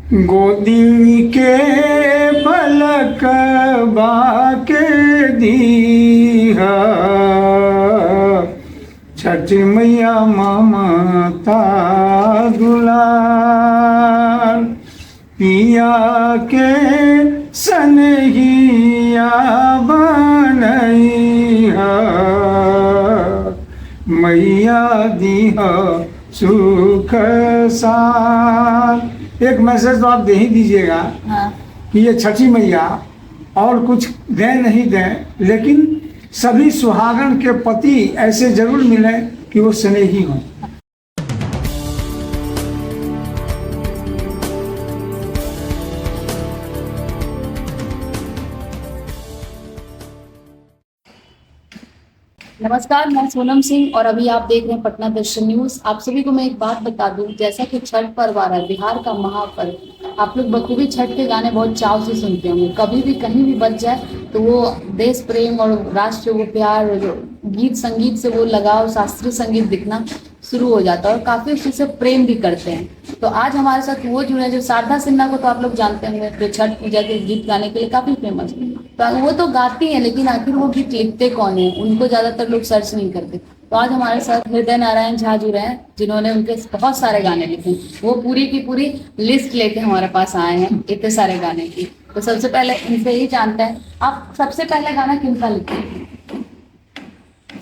गोदी के पलक बाके दीहा छठ मैया ममता दुलार पिया के सनहिया बनैहा मैया दीहा सुख साथ। एक मैसेज तो आप दे ही दीजिएगा। हाँ। कि ये छठी मैया और कुछ दें नहीं दें, लेकिन सभी सुहागन के पति ऐसे जरूर मिले कि वो स्नेही हों। नमस्कार, मैं सोनम सिंह और अभी आप देख रहे हैं पटना दर्शन न्यूज। आप सभी को मैं एक बात बता दूं, जैसा कि छठ पर्व आ रहा है, बिहार का महापर्व, आप लोग बखूबी छठ के गाने बहुत चाव से सुनते होंगे। कभी भी कहीं भी बज जाए तो वो देश प्रेम और राष्ट्र वो प्यार, गीत संगीत से वो लगाव, शास्त्रीय संगीत दिखना शुरू हो जाता है और काफी उसी से प्रेम भी करते हैं। तो आज हमारे साथ वो जुड़े हैं जो शारदा सिन्हा को तो आप लोग जानते होंगे, जो छठ पूजा के गीत गाने के लिए काफी फेमस है। तो वो तो गाती है, लेकिन आखिर वो गीत लिखते कौन है, उनको ज्यादातर लोग सर्च नहीं करते। तो आज हमारे साथ हृदय नारायण झा जुड़े हैं, जिन्होंने उनके बहुत सारे गाने लिखे। वो पूरी की पूरी लिस्ट लेके हमारे पास आए हैं इतने सारे गाने की। तो सबसे पहले इनसे ही जानते हैं, आप सबसे पहले गाना किनका लिखे?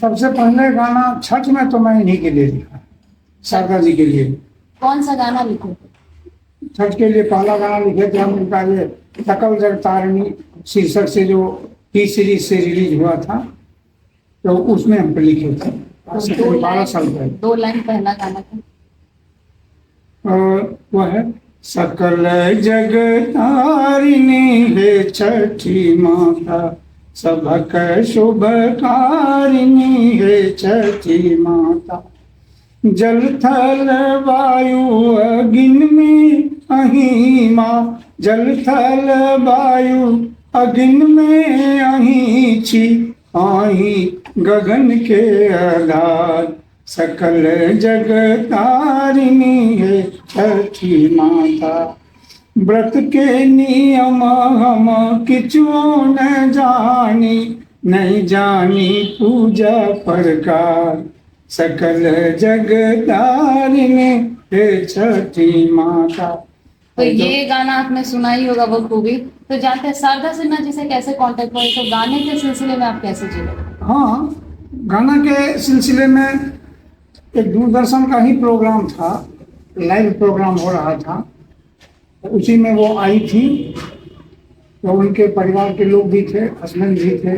सबसे पहले गाना छठ में तो मैं इन्हीं के लिए लिखा, शारदा जी के लिए। कौन सा गाना लिखे? छठ के लिए पहला गाना लिखे थे हम उनका, ये सकल जग तारिणी शीर्षक से जो टी सीरीज से रिलीज हुआ था, तो उसमें हम लिखे थे 12 साल पहले। 2 लाइन पहला गाना था वह है सकल जग तारिणी हे छठी माता, सबक शुभकारिणी हे छठी माता, जल थल वायु अग्नि में अहि माँ, जल थल वायु अग्नि में अहि छी, आही गगन के आधार, सकल जग तारिणी है छठी माता। व्रत के नियम हम किछु न जानी, नहीं जानी पूजा प्रकार, सकल जग तारिणी है छठी माता। तो ये गाना आपने सुना ही होगा बखूबी। तो जानते हैं शारदा सिन्हा जी से कैसे कांटेक्ट हुआ? तो गाने के सिलसिले में आप कैसे जुड़े? हाँ, गाना के सिलसिले में एक दूरदर्शन का ही प्रोग्राम था, लाइव प्रोग्राम हो रहा था, तो उसी में वो आई थी। तो उनके परिवार के लोग भी थे, हस्बैंड भी थे।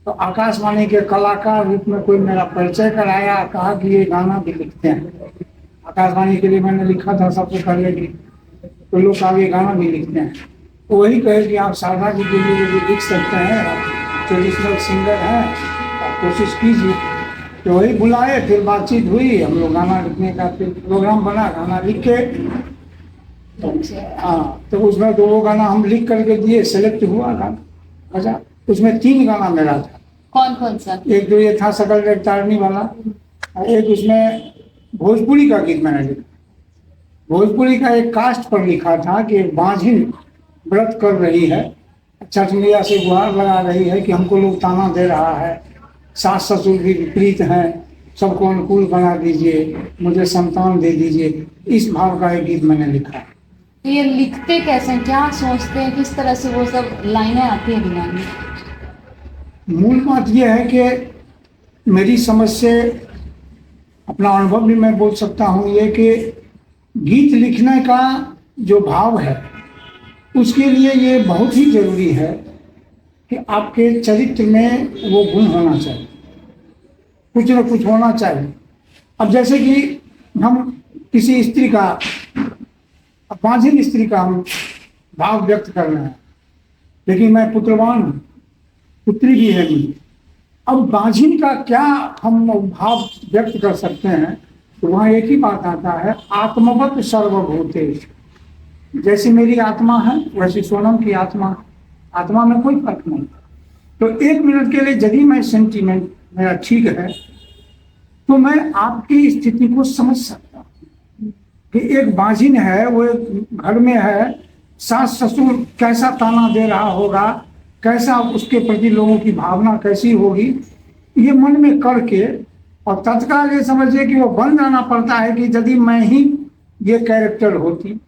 तो आकाशवाणी के कलाकार रूप में कोई मेरा परिचय कराया, कहा कि ये गाना भी लिखते हैं। आकाशवाणी के लिए मैंने लिखा था सबसे पहले भी, तो लोग आगे गाना भी लिखते हैं। तो वही कहे कि आप शारदा जी के लिए भी लिख सकते हैं, ट्रेडिशनल सिंगर हैं, आप कोशिश कीजिए। तो वही बुलाए, फिर बातचीत हुई, हम लोग गाना लिखने का फिर प्रोग्राम बना, गाना लिख के। हाँ, तो उसमें तो वो गाना हम लिख करके दिए, सेलेक्ट हुआ गाना। अच्छा, उसमें 3 गाना मेरा था। कौन कौन सा? एक तो ये था सकल जग तारिणी वाला, और एक उसमें भोजपुरी का गीत मैंने लिखा। भोजपुरी का एक कास्ट पर लिखा था कि बांझिन व्रत कर रही है, छठ मैया से गुहार लगा रही है कि हमको लोग ताना दे रहा है, सास ससुर भी विपरीत हैं, सबको अनुकूल बना दीजिए, मुझे संतान दे दीजिए। इस भाव का एक गीत मैंने लिखा है। तो ये लिखते कैसे, क्या सोचते हैं, किस तरह से वो सब लाइनें आती हैं दिमाग में? मूल बात यह है कि मेरी समझ से, अपना अनुभव भी मैं बोल सकता हूँ ये, कि गीत लिखने का जो भाव है उसके लिए ये बहुत ही जरूरी है कि आपके चरित्र में वो गुण होना चाहिए, कुछ न कुछ होना चाहिए। अब जैसे कि हम किसी स्त्री का, बांझिन स्त्री का हम भाव व्यक्त कर रहे हैं, लेकिन मैं पुत्रवान हूँ, पुत्री भी है मेरी। अब बांझिन का क्या हम भाव व्यक्त कर सकते हैं? तो वहाँ एक ही बात आता है, आत्मवत सर्वभूतेषु। जैसी मेरी आत्मा है वैसी सोनम की आत्मा, आत्मा में कोई फर्क नहीं। तो 1 मिनट के लिए यदि मैं सेंटीमेंट मेरा ठीक है, तो मैं आपकी स्थिति को समझ सकता हूँ। कि एक बाजिन है, वो एक घर में है, सास ससुर कैसा ताना दे रहा होगा, कैसा उसके प्रति लोगों की भावना कैसी होगी, ये मन में करके और तत्काल ये समझिए कि वो बन जाना पड़ता है कि यदि मैं ही ये कैरेक्टर होती,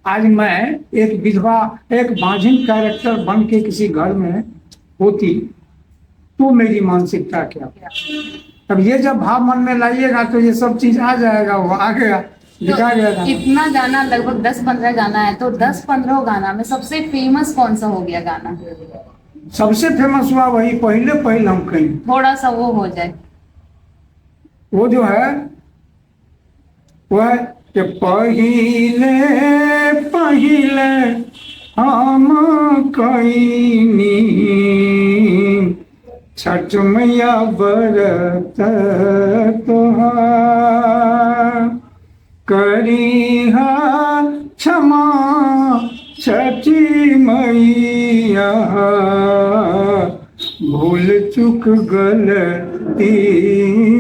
आज मैं एक विधवा, एक बाजिन कैरेक्टर बन के किसी घर में होती, तो मेरी मानसिकता क्या। अब ये जब भाव मन में लाइएगा तो ये सब चीज आ जाएगा, वो आ गया, लिखा गया था। इतना गाना लगभग 10-15 गाना है, तो 10-15 गाना में सबसे फेमस कौन सा हो गया गाना? सबसे फेमस हुआ वही पहले पहले हम कहीं, थोड़ा सा वो हो जाए। वो जो है वो है कि पहिले पहिले हम कईनी छठ मैया बरत तोहार, करिहा क्षमा छठी मैया, भूल चुक गलती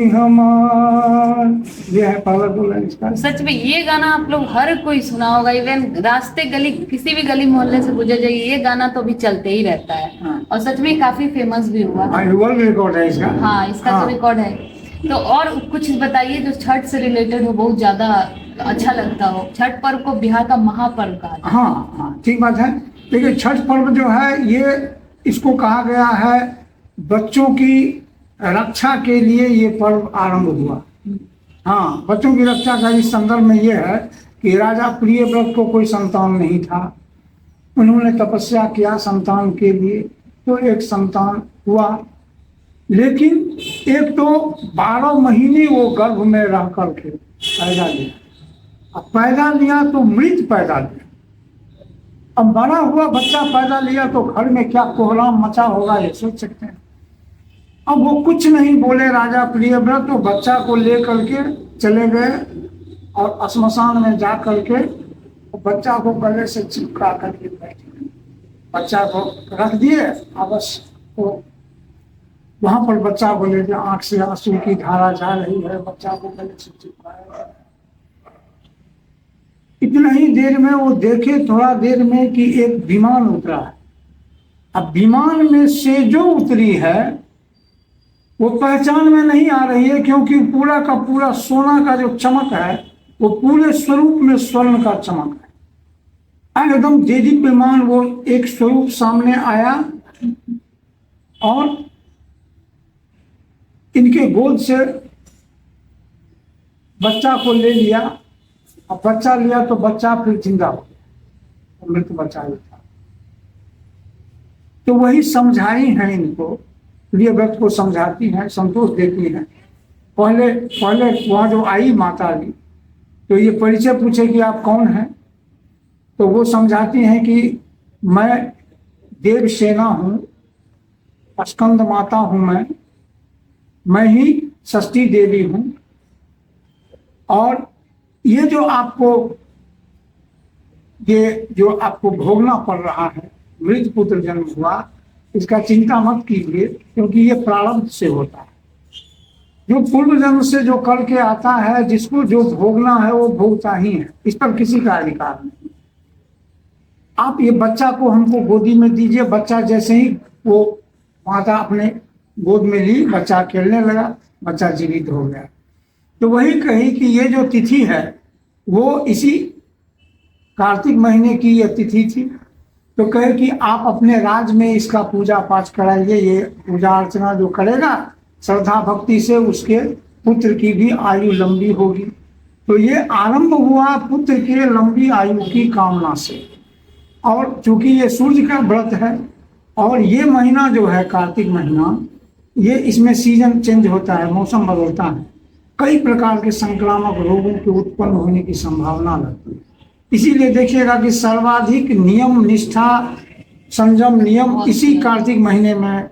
हमार। ये है पहला बोला इसका। सच में ये गाना आप लोग हर कोई सुना होगा, इवन रास्ते गली किसी भी गली मोहल्ले से गुजर जाइए, ये गाना तो भी चलते ही रहता है। हाँ। और सच में काफी फेमस भी हुआ। वर्ल्ड रिकॉर्ड है इसका। हाँ, इसका तो रिकॉर्ड है। तो और कुछ बताइए जो छठ से रिलेटेड हो, बहुत ज्यादा अच्छा लगता हो। छठ पर्व को बिहार का महापर्व कहा जाता है। हाँ हाँ, ठीक बात है। देखिए छठ पर्व जो है, ये इसको कहा गया है बच्चों की रक्षा के लिए ये पर्व आरंभ हुआ। हाँ, बच्चों की रक्षा का इस संदर्भ में ये है कि राजा प्रियव्रत को कोई संतान नहीं था, उन्होंने तपस्या किया संतान के लिए, तो एक संतान हुआ, लेकिन एक तो 12 महीने वो गर्भ में रह करके पैदा लिया। अब पैदा लिया तो मृत पैदा लिया। अब बड़ा हुआ बच्चा पैदा लिया तो घर में क्या कोहराम मचा होगा, ये सोच सकते हैं। अब वो कुछ नहीं बोले राजा प्रियव्रत, तो बच्चा को ले करके चले गए और श्मशान में जा करके बच्चा को गले से चिपका करके बैठे, बच्चा को रख दिए। बस तो वहां पर बच्चा बोले कि आंख से आंसू की धारा जा रही है, बच्चा को गले से चिपकाया। इतना ही देर में वो देखे, थोड़ा देर में कि एक विमान उतरा है। अब विमान में से जो उतरी है वो पहचान में नहीं आ रही है, क्योंकि पूरा का पूरा सोना का जो चमक है वो पूरे स्वरूप में स्वर्ण का चमक है। एकदम देदीप्यमान वो एक स्वरूप सामने आया और इनके गोद से बच्चा को ले लिया। अब बच्चा लिया तो बच्चा फिर जिंदा हो गया, मृत बच्चा ही था। तो वही समझाई है इनको, प्रियव्रत को समझाती हैं, संतोष देती हैं। पहले वहाँ जो आई माता जी, तो ये परिचय पूछे कि आप कौन हैं, तो वो समझाती हैं कि मैं देवसेना हूँ, स्कंद माता हूँ, मैं ही षष्ठी देवी हूँ। और ये जो आपको भोगना पड़ रहा है, मृत पुत्र जन्म हुआ, इसका चिंता मत कीजिए, क्योंकि ये प्रारब्ध से होता है। जो पूर्व जन्म से जो करके आता है, जिसको जो भोगना है वो भोगता ही है, इस पर किसी का अधिकार नहीं। आप ये बच्चा को हमको गोदी में दीजिए। बच्चा जैसे ही वो माता अपने गोद में ली, बच्चा खेलने लगा, बच्चा जीवित हो गया। तो वही कही कि ये जो तिथि है वो इसी कार्तिक महीने की ये तिथि थी। तो कहे कि आप अपने राज्य में इसका पूजा पाठ कराइए। ये पूजा अर्चना जो करेगा श्रद्धा भक्ति से, उसके पुत्र की भी आयु लंबी होगी। तो ये आरंभ हुआ पुत्र के लंबी आयु की कामना से। और चूंकि ये सूर्य का व्रत है और ये महीना जो है कार्तिक महीना, ये इसमें सीजन चेंज होता है, मौसम बदलता है, कई प्रकार के संक्रामक रोगों के उत्पन्न होने की संभावना रहती है। इसीलिए देखिएगा कि सर्वाधिक नियम निष्ठा संयम नियम इसी कार्तिक महीने में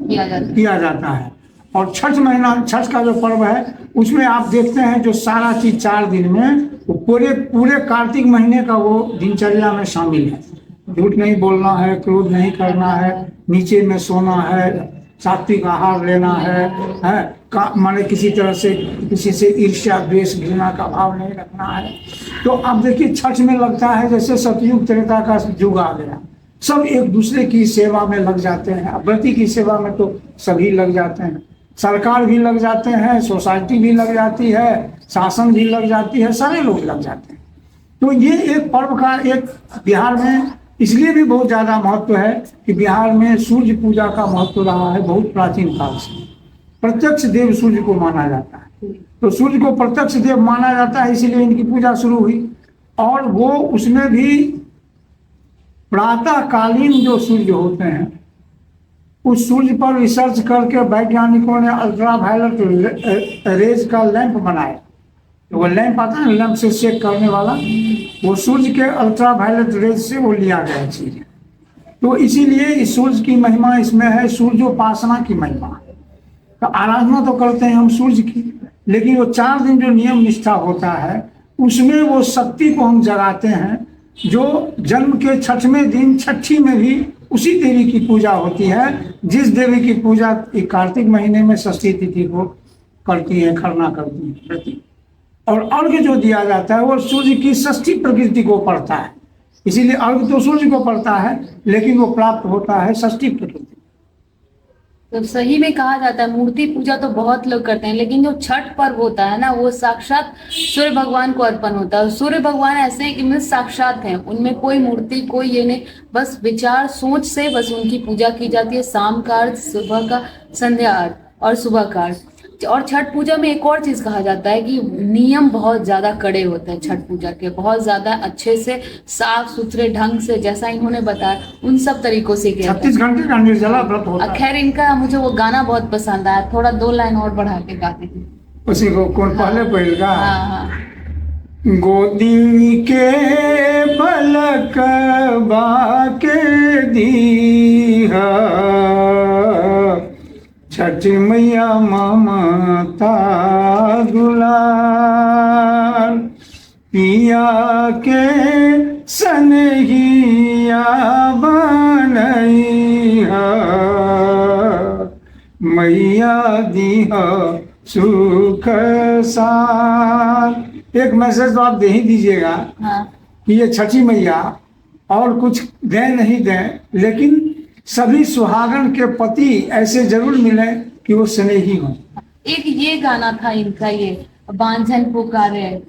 किया जाता है। और छठ महीना, छठ का जो पर्व है, उसमें आप देखते हैं जो सारा चीज 4 दिन में, वो पूरे कार्तिक महीने का वो दिनचर्या में शामिल है। झूठ नहीं बोलना है, क्रोध नहीं करना है, नीचे में सोना है, सात्विक आहार लेना है, का माने किसी तरह से किसी से ईर्ष्या द्वेष घृणा का भाव नहीं रखना है। तो अब देखिए छठ में लगता है जैसे सतयुग त्रेता का युग आ गया, सब एक दूसरे की सेवा में लग जाते हैं। व्रती की सेवा में तो सभी लग जाते हैं, सरकार भी लग जाते हैं, सोसाइटी भी लग जाती है, शासन भी लग जाती है, सारे लोग लग जाते हैं। तो ये एक पर्व का एक बिहार में इसलिए भी बहुत ज़्यादा महत्व है कि बिहार में सूर्य पूजा का महत्व रहा है बहुत प्राचीन काल से। प्रत्यक्ष देव सूर्य को माना जाता है, तो सूर्य को प्रत्यक्ष देव माना जाता है, इसीलिए इनकी पूजा शुरू हुई। और वो उसमें भी प्रातःकालीन जो सूर्य होते हैं उस सूर्य पर रिसर्च करके वैज्ञानिकों ने अल्ट्रावायलेट रेज का लैंप बनाया। तो वो लैंप आता है, लैंप से चेक करने वाला, वो सूर्य के अल्ट्रावायलेट रेज से वो लिया गया चीज। तो इसीलिए इस सूर्य की महिमा इसमें है, सूर्योपासना की महिमा है। तो आराधना तो करते हैं हम सूर्य की, लेकिन वो 4 दिन जो नियम निष्ठा होता है उसमें वो शक्ति को हम जगाते हैं। जो जन्म के 6वें दिन छठी में भी उसी देवी की पूजा होती है, जिस देवी की पूजा कार्तिक महीने में षष्ठी तिथि को करती है, खरना करती है प्रति। और अर्घ्य जो दिया जाता है वो सूर्य की षष्ठी प्रकृति को पड़ता है, इसीलिए अर्घ्य तो सूर्य को पड़ता है लेकिन वो प्राप्त होता है षष्ठी प्रकृति। तो सही में कहा जाता है मूर्ति पूजा तो बहुत लोग करते हैं, लेकिन जो छठ पर्व होता है ना वो साक्षात सूर्य भगवान को अर्पण होता है। सूर्य भगवान ऐसे हैं कि मतलब साक्षात हैं, उनमें कोई मूर्ति कोई ये नहीं, बस विचार सोच से बस उनकी पूजा की जाती है। शाम का अर्घ, सुबह का संध्या अर्घ और सुबह का अर्घ। और छठ पूजा में एक और चीज कहा जाता है कि नियम बहुत ज्यादा कड़े होते हैं छठ पूजा के, बहुत ज्यादा अच्छे से साफ सुथरे ढंग से, जैसा इन्होंने बताया उन सब तरीकों से किया 36 घंटे का निर्जला व्रत होता है। खैर इनका मुझे वो गाना बहुत पसंद आया, थोड़ा 2 लाइन और बढ़ा के गाते थे उसी को कौन पहले पहल का हाँ। गोदी के पलक बाके दीहा छठ मैया ममता दुलार पिया के सनहिया बनैहा मैया दीहा सुख साथ। एक मैसेज तो आप दे ही दीजिएगा हाँ। कि ये छठी मैया और कुछ दें नहीं दें, लेकिन सभी सुहागन के पति ऐसे जरूर मिले कि वो स्नेही हों। एक ये गाना था इनका, ये बांझन पुकारे, ये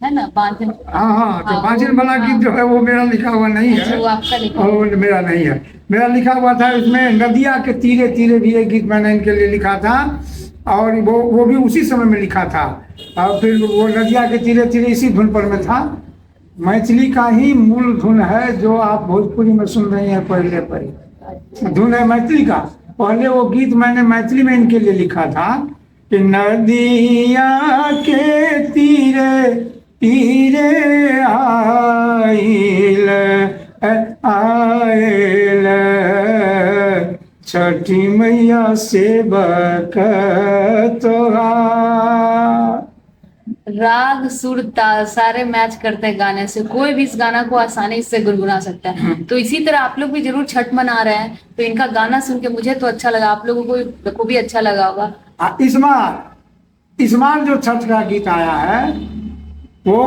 है ना बांझन। हाँ, तो बांझन वाला गीत जो है वो मेरा लिखा हुआ नहीं है, वो आपका लिखा वो मेरा नहीं है। मेरा लिखा हुआ था इसमें नदिया के तीरे तीरे भी एक गीत मैंने इनके लिए लिखा था, और वो भी उसी समय में लिखा था। और फिर वो नदिया के तीरे तीरे इसी धुन पर में था। मैथिली का ही मूल धुन है जो आप भोजपुरी में सुन रहे हैं, पहले धुन है मैथिली का। पहले वो गीत मैंने मैथिली में इनके लिए लिखा था कि नदिया के तीरे तीरे आइल आइल छठी मैया सेवक तोहार। राग सुर ताल सारे मैच करते हैं गाने से, कोई भी इस गाना को आसानी से गुनगुना सकता है। तो इसी तरह आप लोग भी जरूर छठ मना रहे हैं, तो इनका गाना सुन के मुझे तो अच्छा लगा, आप लोगों को भी अच्छा लगा होगा। इस बार जो छठ का गीत आया है वो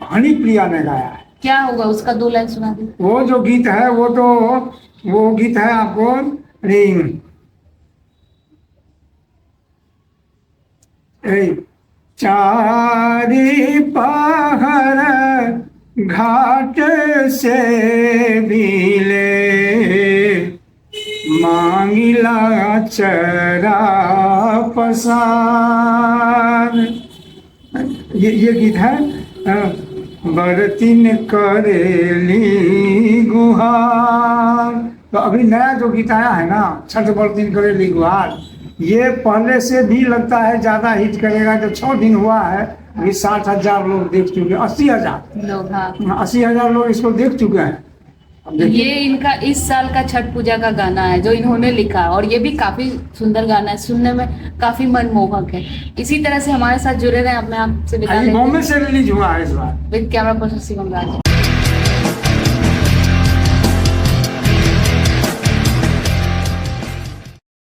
हनी प्रिया ने गाया है। क्या होगा उसका 2 लाइन सुना दी। वो जो गीत है वो गीत है आपको चारी पहर घाट से बिले मांगिला चरा पसार। ये गीत है बरतिन करेली गुहार। तो अभी नया जो गीत आया है ना छठ बरतिन करेली गुहार, ये पहले से भी लगता है ज्यादा हिट करेगा। जो 6 दिन हुआ है अभी 60,000 लोग देख चुके हैं, 80,000 लोग। हाँ 80,000 लोग इसको देख चुके हैं। ये इनका इस साल का छठ पूजा का गाना है जो इन्होंने लिखा, और ये भी काफी सुंदर गाना है, सुनने में काफी मनमोहक है। इसी तरह से हमारे साथ जुड़े रहे, अपने आपसे विदा लेते हैं। बॉम्बे से रिलीज हुआ है इस बार with camera person Shivam Raj.